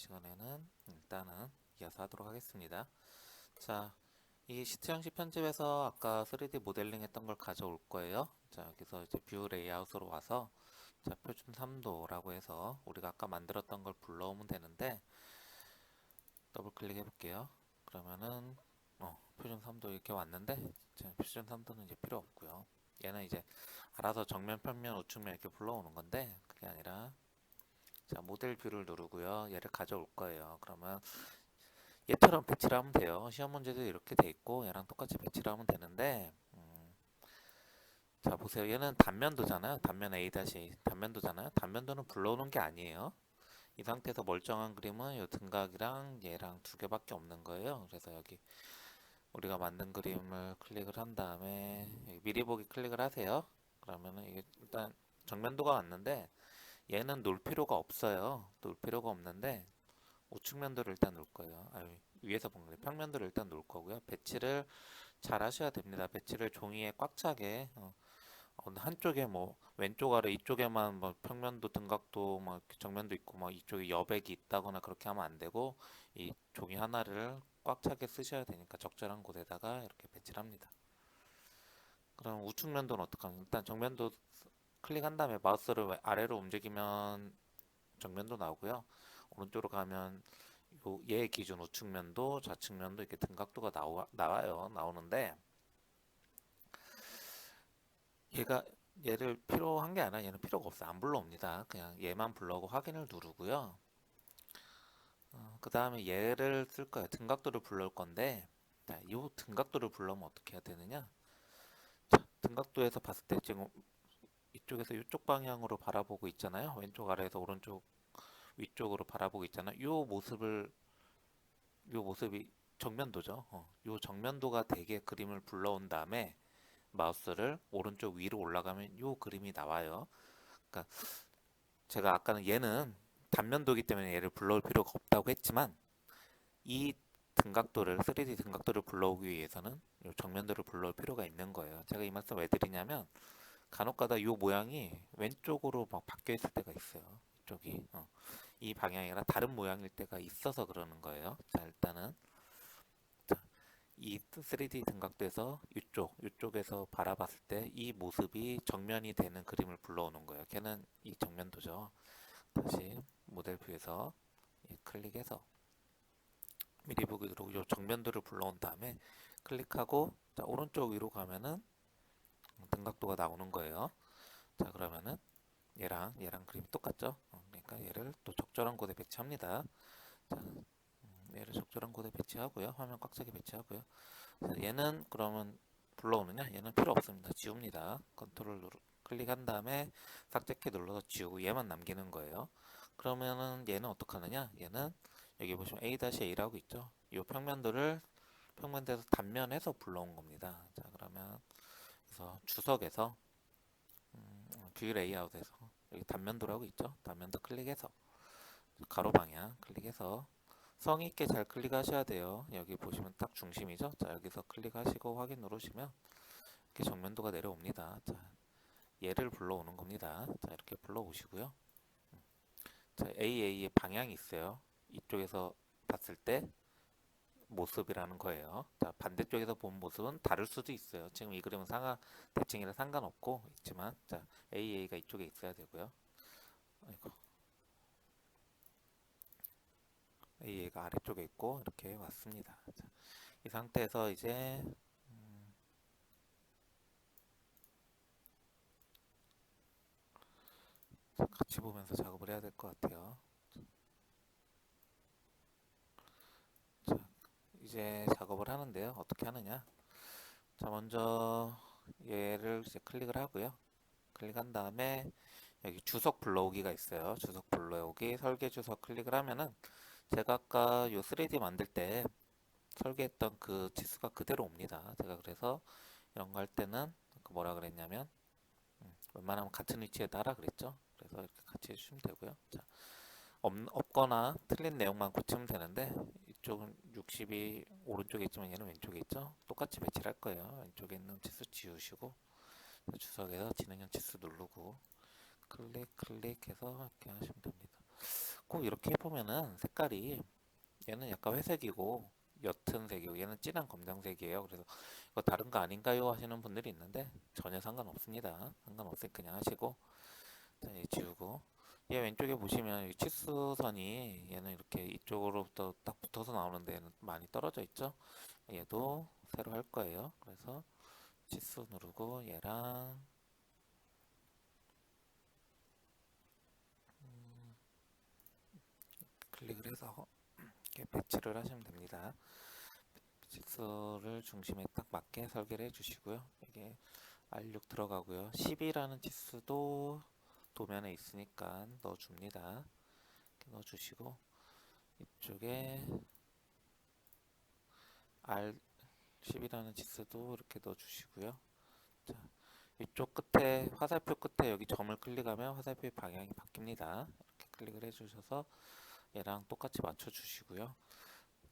시간에는 일단은 이어서 하도록 하겠습니다. 자, 이 시트 형식 편집에서 아까 3D 모델링 했던 걸 가져올 거예요. 자, 여기서 이제 뷰 레이아웃으로 와서 자, 표준 3도라고 해서 우리가 아까 만들었던 걸 불러오면 되는데 더블 클릭해 볼게요. 그러면은 표준 3도 이렇게 왔는데 자, 표준 3도는 이제 필요 없고요. 얘는 이제 알아서 정면, 편면, 우측면 이렇게 불러오는 건데 그게 아니라 자, 모델 뷰를 누르고요. 얘를 가져올 거예요. 그러면 얘처럼 배치를 하면 돼요. 시험 문제도 이렇게 돼 있고 얘랑 똑같이 배치를 하면 되는데 자 보세요. 얘는 단면도잖아요. 단면 A-A 단면도잖아요. 단면도는 불러오는 게 아니에요. 이 상태에서 멀쩡한 그림은 이 등각이랑 얘랑 두 개밖에 없는 거예요. 그래서 여기 우리가 만든 그림을 클릭을 한 다음에 여기 미리 보기 클릭을 하세요. 그러면은 이게 일단 정면도가 왔는데 얘는 놓을 필요가 없어요. 놓을 필요가 없는데 우측면도를 일단 놓을 거예요. 아니, 위에서 본 거예요. 평면도를 일단 놓을 거고요. 배치를 잘 하셔야 됩니다. 배치를 종이에 꽉 차게 한쪽에 뭐 왼쪽 아래 이쪽에만 뭐 평면도 등각도 뭐 정면도 있고 뭐 이쪽에 여백이 있다거나 그렇게 하면 안 되고 이 종이 하나를 꽉 차게 쓰셔야 되니까 적절한 곳에다가 이렇게 배치를 합니다. 그럼 우측면도는 어떻게 하면 일단 정면도 클릭한 다음에 마우스를 아래로 움직이면 정면도 나오고요. 오른쪽으로 가면 얘 기준 우측면도 좌측면도 이렇게 등각도가 나오는데 얘가 얘를 필요한 게 아니라 얘는 필요가 없어. 안 불러옵니다. 그냥 얘만 불러오고 확인을 누르고요. 그 다음에 얘를 쓸 거예요. 등각도를 불러올 건데 자, 이 등각도를 불러오면 어떻게 해야 되느냐. 자, 등각도에서 봤을 때 지금 이쪽에서 이쪽 방향으로 바라보고 있잖아요. 왼쪽 아래에서 오른쪽 위쪽으로 바라보고 있잖아요. 이 모습이 정면도죠. 이 정면도가 되게 그림을 불러온 다음에 마우스를 오른쪽 위로 올라가면 이 그림이 나와요. 그러니까 제가 아까는 얘는 단면도기 때문에 얘를 불러올 필요가 없다고 했지만 이 등각도를 3D 등각도를 불러오기 위해서는 이 정면도를 불러올 필요가 있는 거예요. 제가 이 말씀 왜 드리냐면 간혹가다 이 모양이 왼쪽으로 막 바뀌어 있을 때가 있어요. 이쪽이 이 방향이 아니라 다른 모양일 때가 있어서 그러는 거예요. 자 일단은 이 3D 등각도에서 이쪽에서 바라봤을 때 이 모습이 정면이 되는 그림을 불러오는 거예요. 걔는 이 정면도죠. 다시 모델 뷰에서 클릭해서 미리 보기 누르고 이 정면도를 불러온 다음에 클릭하고 자, 오른쪽 위로 가면은 등각도가 나오는 거예요. 자 그러면은 얘랑 그림이 똑같죠? 그러니까 얘를 또 적절한 곳에 배치합니다. 자, 얘를 적절한 곳에 배치하고요. 화면 꽉 차게 배치하고요. 자, 얘는 그러면 불러오느냐? 얘는 필요 없습니다. 지웁니다. 클릭한 다음에 삭제키 눌러서 지우고 얘만 남기는 거예요. 그러면은 얘는 어떻게 하느냐? 얘는 여기 보시면 A-A라고 있죠? 이 평면도에서 단면에서 불러온 겁니다. 자 그러면 그래서 주석에서 뷰 레이아웃에서 여기 단면도라고 있죠? 단면도 클릭해서 가로 방향 클릭해서 성의 있게 잘 클릭하셔야 돼요. 여기 보시면 딱 중심이죠? 자 여기서 클릭하시고 확인 누르시면 이렇게 정면도가 내려옵니다. 자 얘를 불러오는 겁니다. 자 이렇게 불러오시고요. 자 AA의 방향이 있어요. 이쪽에서 봤을 때 모습이라는 거예요. 자 반대쪽에서 본 모습은 다를 수도 있어요. 지금 이 그림은 대칭이라 상관없고 있지만 자 AA가 이쪽에 있어야 되고요. 아이고. AA가 아래쪽에 있고 이렇게 왔습니다. 자, 이 상태에서 이제 같이 보면서 작업을 해야 될 것 같아요. 자, 이제 작업을 하는데요. 어떻게 하느냐? 자, 먼저 얘를 이제 클릭을 하고요. 클릭한 다음에 여기 주석 불러오기가 있어요. 주석 불러오기 설계 주석 클릭을 하면은 제가 아까 요 3D 만들 때 설계했던 그 치수가 그대로 옵니다. 제가 그래서 이런 거 할 때는 뭐라 그랬냐면 웬만하면 같은 위치에 따라 그랬죠. 그래서 이렇게 같이 해주시면 되고요. 자, 없거나 틀린 내용만 고치면 되는데 이쪽은 60이 오른쪽에 있지만 얘는 왼쪽에 있죠. 똑같이 배치를 할 거예요. 왼쪽에 있는 치수 지우시고 주석에서 진행형 치수 누르고 클릭해서 이렇게 하시면 됩니다. 꼭 이렇게 해보면은 색깔이 얘는 약간 회색이고 옅은 색이고 얘는 진한 검정색이에요. 그래서 이거 다른 거 아닌가요? 하시는 분들이 있는데 전혀 상관없습니다. 상관없으니 그냥 하시고 자, 얘 지우고 얘 왼쪽에 보시면 이 치수선이 얘는 이렇게 이쪽으로부터 딱 붙어서 나오는데 얘는 많이 떨어져 있죠? 얘도 새로 할 거예요. 그래서 치수 누르고 얘랑 클릭을 해서 이렇게 배치를 하시면 됩니다. 치수를 중심에 딱 맞게 설계를 해주시고요. 이게 R6 들어가고요. 10이라는 치수도 도면에 있으니까 넣어줍니다. 이렇게 넣어주시고 이쪽에 R10이라는 치수도 이렇게 넣어주시고요. 자, 이쪽 끝에 화살표 끝에 여기 점을 클릭하면 화살표의 방향이 바뀝니다. 이렇게 클릭을 해주셔서 얘랑 똑같이 맞춰주시고요.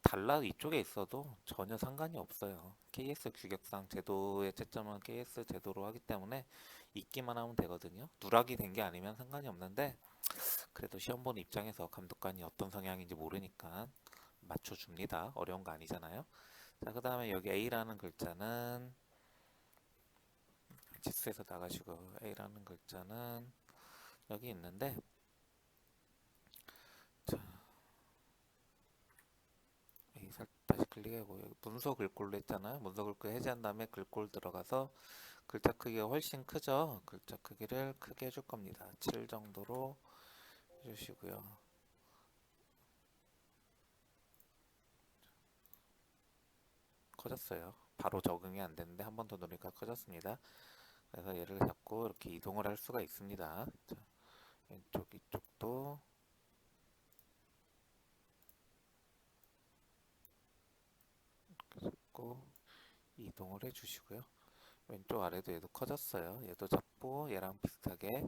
달라 이쪽에 있어도 전혀 상관이 없어요. KS 규격상 제도의 채점은 KS 제도로 하기 때문에 있기만 하면 되거든요. 누락이 된 게 아니면 상관이 없는데 그래도 시험 보는 입장에서 감독관이 어떤 성향인지 모르니까 맞춰줍니다. 어려운 거 아니잖아요. 자, 그 다음에 여기 A라는 글자는 지수에서 나가시고 A라는 글자는 여기 있는데 자, A 다시 클릭하고 여기 문서 글꼴로 했잖아요. 문서 글꼴 해제한 다음에 글꼴 들어가서 글자 크기가 훨씬 크죠. 글자 크기를 크게 해줄 겁니다. 7 정도로 해주시고요. 커졌어요. 바로 적응이 안 되는데 한 번 더 누르니까 커졌습니다. 그래서 얘를 잡고 이렇게 이동을 할 수가 있습니다. 자, 왼쪽 이쪽도 잡고 이동을 해주시고요. 왼쪽 아래도 얘도 커졌어요. 얘도 잡고 얘랑 비슷하게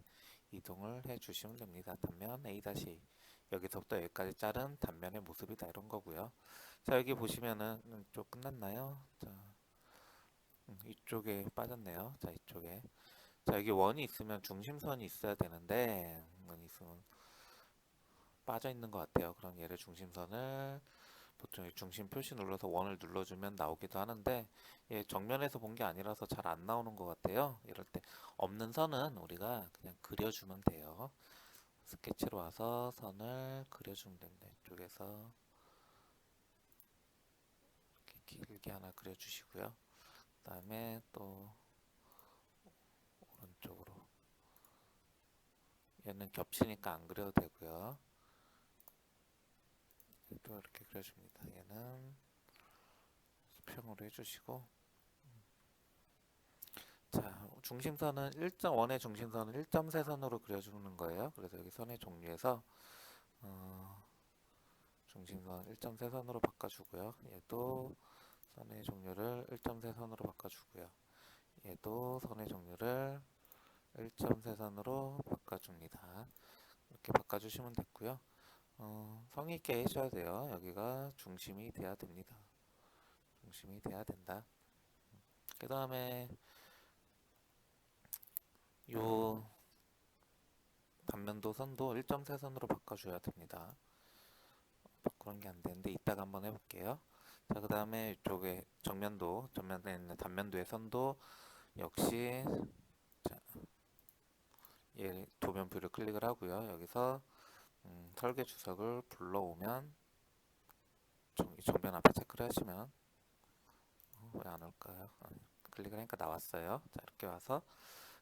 이동을 해주시면 됩니다. 단면 A- 여기서부터 여기까지 자른 단면의 모습이다 이런 거고요. 자, 여기 보시면은 쪽 끝났나요? 자, 이쪽에 빠졌네요. 자, 이쪽에. 자, 여기 원이 있으면 중심선이 있어야 되는데 원이 있으면 빠져 있는 것 같아요. 그럼 얘를 중심선을 보통 중심 표시 눌러서 원을 눌러주면 나오기도 하는데 얘 정면에서 본 게 아니라서 잘 안 나오는 것 같아요. 이럴 때 없는 선은 우리가 그냥 그려주면 돼요. 스케치로 와서 선을 그려주면 됩니다. 이쪽에서 이렇게 길게 하나 그려주시고요. 그 다음에 또 오른쪽으로 얘는 겹치니까 안 그려도 되고요. 또 이렇게 그려줍니다. 얘는 수평으로 해주시고 자, 중심선은 1.1의 중심선은 1.3선으로 그려주는 거예요. 그래서 여기 선의 종류에서 중심선 1.3선으로 바꿔주고요. 얘도 선의 종류를 1.3선으로 바꿔주고요. 얘도 선의 종류를 1.3선으로 바꿔줍니다. 이렇게 바꿔주시면 됐고요. 성의 있게 해줘야 돼요. 여기가 중심이 돼야 됩니다. 중심이 돼야 된다. 그 다음에 요 단면도 선도 1.3선으로 바꿔줘야 됩니다. 그런 게 안 되는데 이따가 한번 해볼게요. 자, 그 다음에 이쪽에 전면에 있는 단면도의 선도 역시 자, 얘 도면뷰를 클릭을 하고요. 여기서 설계 주석을 불러오면 정면 앞에 체크를 하시면 왜 안 올까요? 클릭을 하니까 나왔어요. 자, 이렇게 와서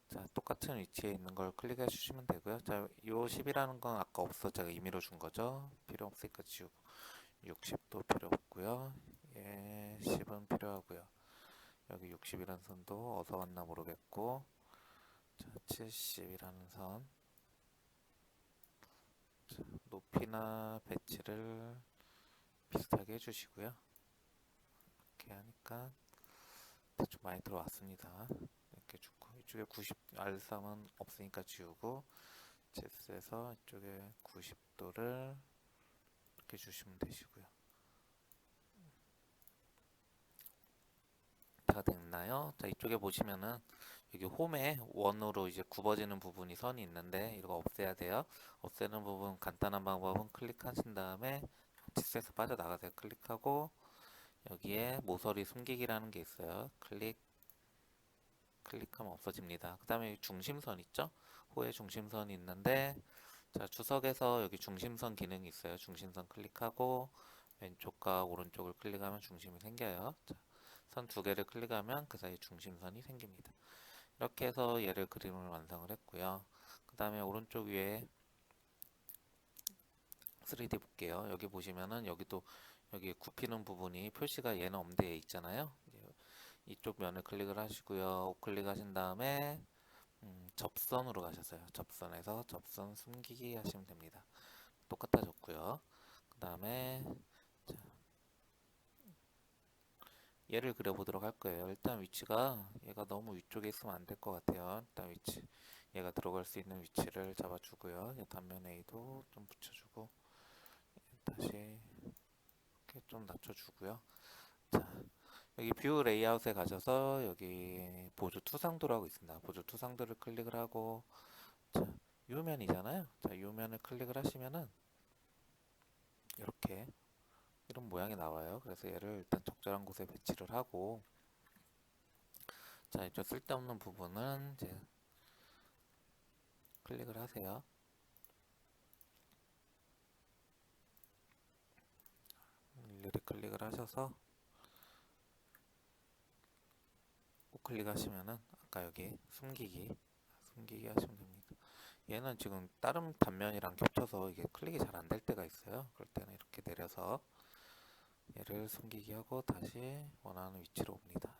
자, 똑같은 위치에 있는 걸 클릭해 주시면 되고요. 자, 요 10이라는 건 아까 없어 제가 임의로 준 거죠. 필요 없으니까 지우고 60도 필요 없고요. 예, 10은 필요하고요. 여기 60이라는 선도 어디서 왔나 모르겠고 자, 70이라는 선 자, 높이나 배치를 비슷하게 해주시고요. 이렇게 하니까 좀 많이 들어왔습니다. 이렇게 주고 이쪽에 90 R3은 없으니까 지우고 제스에서 이쪽에 90도를 이렇게 주시면 되시고요. 다 됐나요? 자, 이쪽에 보시면은 여기 홈에 원으로 이제 굽어지는 부분이 선이 있는데 이거 없애야 돼요. 없애는 부분 간단한 방법은 클릭하신 다음에 치수에서 빠져나가세요. 클릭하고 여기에 모서리 숨기기라는 게 있어요. 클릭하면 없어집니다. 그 다음에 중심선 있죠? 호의 중심선이 있는데 자, 주석에서 여기 중심선 기능이 있어요. 중심선 클릭하고 왼쪽과 오른쪽을 클릭하면 중심이 생겨요. 자, 선 두 개를 클릭하면 그 사이 중심선이 생깁니다. 이렇게 해서 얘를 그림을 완성을 했고요. 그 다음에 오른쪽 위에 3D 볼게요. 여기 보시면은 여기도 여기 굽히는 부분이 표시가 얘는 엄대에 있잖아요. 이쪽 면을 클릭을 하시고요. 우클릭 하신 다음에 접선으로 가셨어요. 접선에서 접선 숨기기 하시면 됩니다. 똑같아졌고요. 그 다음에 얘를 그려보도록 할 거예요. 일단 위치가 얘가 너무 위쪽에 있으면 안 될 것 같아요. 일단 위치 얘가 들어갈 수 있는 위치를 잡아주고요. 단면 A도 좀 붙여주고 다시 이렇게 좀 낮춰주고요. 자, 여기 뷰 레이아웃에 가셔서 여기 보조 투상도라고 있습니다. 보조 투상도를 클릭을 하고 자, U면이잖아요. 자, U면을 클릭을 하시면은 이렇게 이런 모양이 나와요. 그래서 얘를 일단 적절한 곳에 배치를 하고 자, 이제 쓸데없는 부분은 이제 클릭을 하세요. 일일이 클릭을 하셔서 우클릭 하시면은 아까 여기 숨기기 하시면 됩니다. 얘는 지금 다른 단면이랑 겹쳐서 이게 클릭이 잘 안 될 때가 있어요. 그럴 때는 이렇게 내려서 얘를 숨기기 하고 다시 원하는 위치로 옵니다.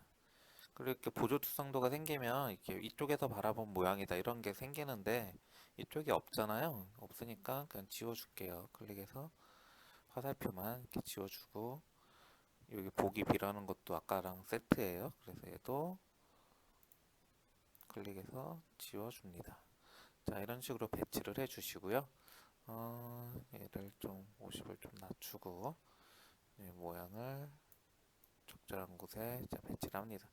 그리고 이렇게 보조 투성도가 생기면 이렇게 이쪽에서 바라본 모양이다 이런 게 생기는데 이쪽이 없잖아요. 없으니까 그냥 지워줄게요. 클릭해서 화살표만 이렇게 지워주고 여기 보기 B라는 것도 아까랑 세트예요. 그래서 얘도 클릭해서 지워줍니다. 자, 이런 식으로 배치를 해주시고요. 얘를 좀 50을 좀 낮추고 모양을 적절한 곳에 배치를 합니다.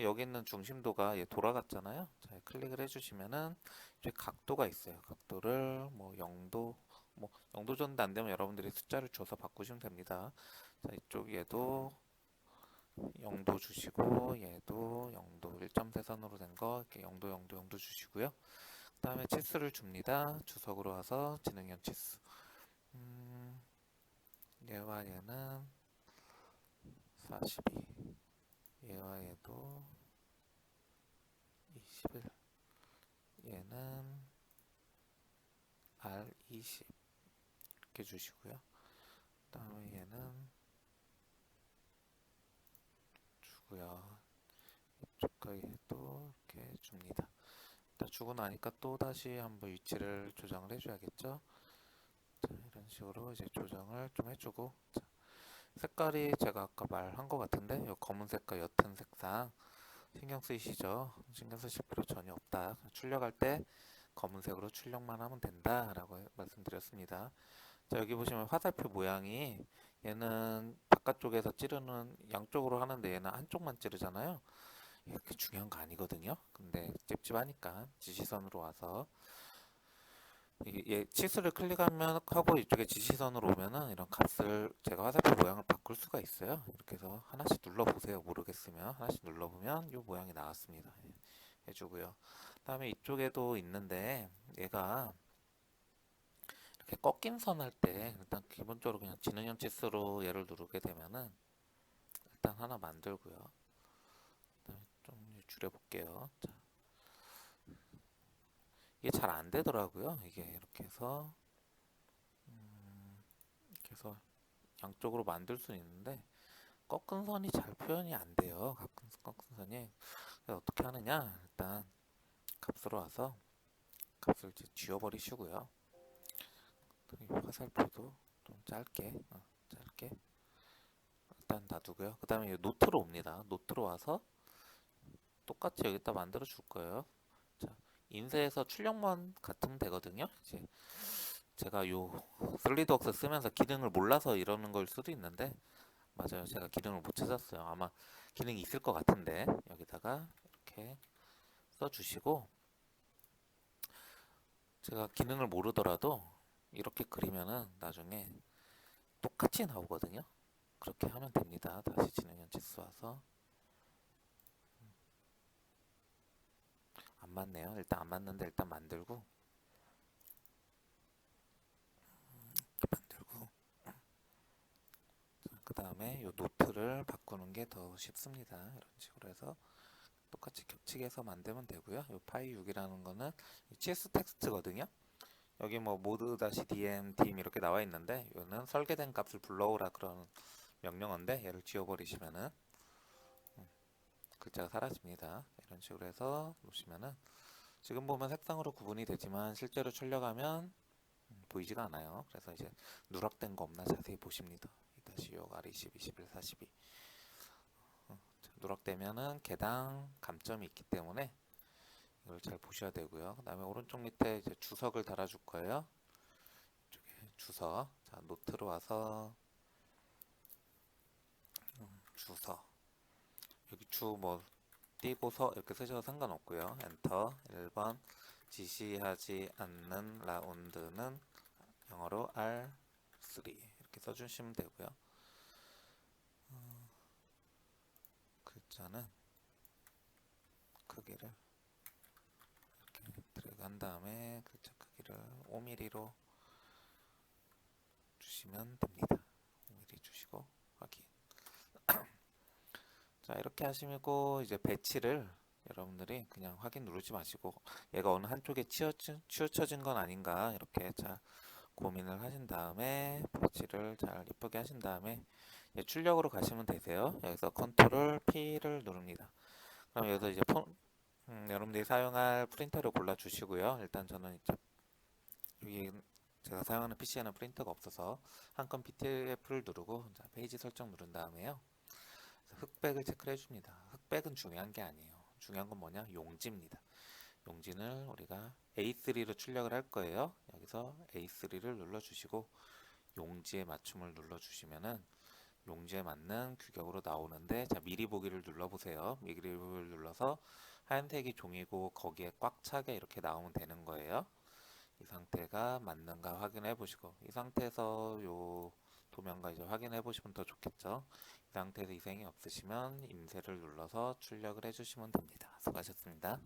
여기 있는 중심도가 돌아갔잖아요. 자, 클릭을 해주시면은 이제 각도가 있어요. 각도를 뭐 0도, 뭐 0도 정도 안 되면 여러분들이 숫자를 줘서 바꾸시면 됩니다. 자, 이쪽 얘도 0도 주시고 얘도 0도 1.3선으로 된 거 이렇게 0도 0도 0도 주시고요. 그 다음에 치수를 줍니다. 주석으로 와서 지능형 치수. 얘와 얘는 42. 얘와 얘도 21. 얘는 R20 이렇게 주시고요. 그 다음에 얘는 주고요. 이쪽과 얘도 이렇게 줍니다. 일단 주고 나니까 또 다시 한번 위치를 조정을 해줘야겠죠. 자, 이런 식으로 이제 조정을 좀 해주고 자, 색깔이 제가 아까 말한 것 같은데 이 검은색과 옅은 색상 신경 쓰이시죠? 신경 쓰실 필요 전혀 없다. 출력할 때 검은색으로 출력만 하면 된다 라고 말씀드렸습니다. 자, 여기 보시면 화살표 모양이 얘는 바깥쪽에서 찌르는 양쪽으로 하는데 얘는 한쪽만 찌르잖아요. 이렇게 중요한 거 아니거든요. 근데 찝찝하니까 지시선으로 와서 치수를 클릭하면 하고 이쪽에 지시선으로 오면은 이런 값을 제가 화살표 모양을 바꿀 수가 있어요. 이렇게 해서 하나씩 눌러보세요. 모르겠으면 하나씩 눌러보면 이 모양이 나왔습니다. 해주고요. 그다음에 이쪽에도 있는데 얘가 이렇게 꺾인 선 할 때 일단 기본적으로 그냥 지능형 치수로 얘를 누르게 되면은 일단 하나 만들고요. 좀 줄여볼게요. 자, 이게 잘 안 되더라고요. 이게 이렇게 해서 양쪽으로 만들 수 있는데 꺾은 선이 잘 표현이 안 돼요. 꺾은 선이. 그래서 어떻게 하느냐? 일단 값으로 와서 값을 이제 지워버리시고요. 화살표도 좀 짧게 일단 놔두고요. 그 다음에 노트로 옵니다. 노트로 와서 똑같이 여기다 만들어 줄 거예요. 자, 인쇄해서 출력만 같으면 되거든요. 이제 제가 요 솔리드웍스 쓰면서 기능을 몰라서 이러는 걸 수도 있는데 맞아요. 제가 기능을 못 찾았어요. 아마 기능이 있을 것 같은데 여기다가 이렇게 써주시고, 제가 기능을 모르더라도 이렇게 그리면은 나중에 똑같이 나오거든요. 그렇게 하면 됩니다. 다시 진행형 치수 와서. 안 맞네요. 일단 안 맞는데 일단 만들고, 그 다음에 이 노트를 바꾸는 게 더 쉽습니다. 이런 식으로 해서 똑같이 겹치게 해서 만들면 되고요. 이 파이 6이라는 거는 CS 텍스트거든요. 여기 뭐 mode-dm, dim 이렇게 나와 있는데 이거는 설계된 값을 불러오라 그런 명령어인데 얘를 지워버리시면은 글자가 사라집니다. 이런 식으로 해서 놓으시면은 지금 보면 색상으로 구분이 되지만 실제로 출력하면 보이지가 않아요. 그래서 이제 누락된 거 없나 자세히 보십니다. 2-6, R20, 21, 42 누락되면은 개당 감점이 있기 때문에 이걸 잘 보셔야 되고요. 그 다음에 오른쪽 밑에 이제 주석을 달아줄 거예요. 이쪽에 주석. 자, 노트로 와서 주석. 여기 주 뭐 띄고서 이렇게 쓰셔도 상관없고요. 엔터. 1번 지시하지 않는 라운드는 영어로 R3 이렇게 써주시면 되고요. 글자는 크기를 이렇게 들어간 다음에 글자 크기를 5mm로 주시면 됩니다. 5mm 주시고 확인. 자, 이렇게 하시고 이제 배치를 여러분들이 그냥 확인 누르지 마시고 얘가 어느 한쪽에 치우쳐진 건 아닌가 이렇게 잘 고민을 하신 다음에 배치를 잘 이쁘게 하신 다음에 출력으로 가시면 되세요. 여기서 컨트롤 P를 누릅니다. 그럼 여기서 이제 여러분들이 사용할 프린터를 골라 주시고요. 일단 저는 이제 여기 제가 사용하는 PC에는 프린터가 없어서 한 건 PTF를 누르고 자, 페이지 설정 누른 다음에요. 흑백을 체크를 해줍니다. 흑백은 중요한 게 아니에요. 중요한 건 뭐냐? 용지입니다. 용지는 우리가 A3로 출력을 할 거예요. 여기서 A3를 눌러주시고 용지의 맞춤을 눌러주시면은 용지에 맞는 규격으로 나오는데 자 미리 보기를 눌러보세요. 미리 보기를 눌러서 하얀색이 종이고 거기에 꽉 차게 이렇게 나오면 되는 거예요. 이 상태가 맞는가 확인해 보시고 이 상태에서 요 도면과 이제 확인해 보시면 더 좋겠죠. 이 상태에서 이상이 없으시면 임세를 눌러서 출력을 해주시면 됩니다. 수고하셨습니다.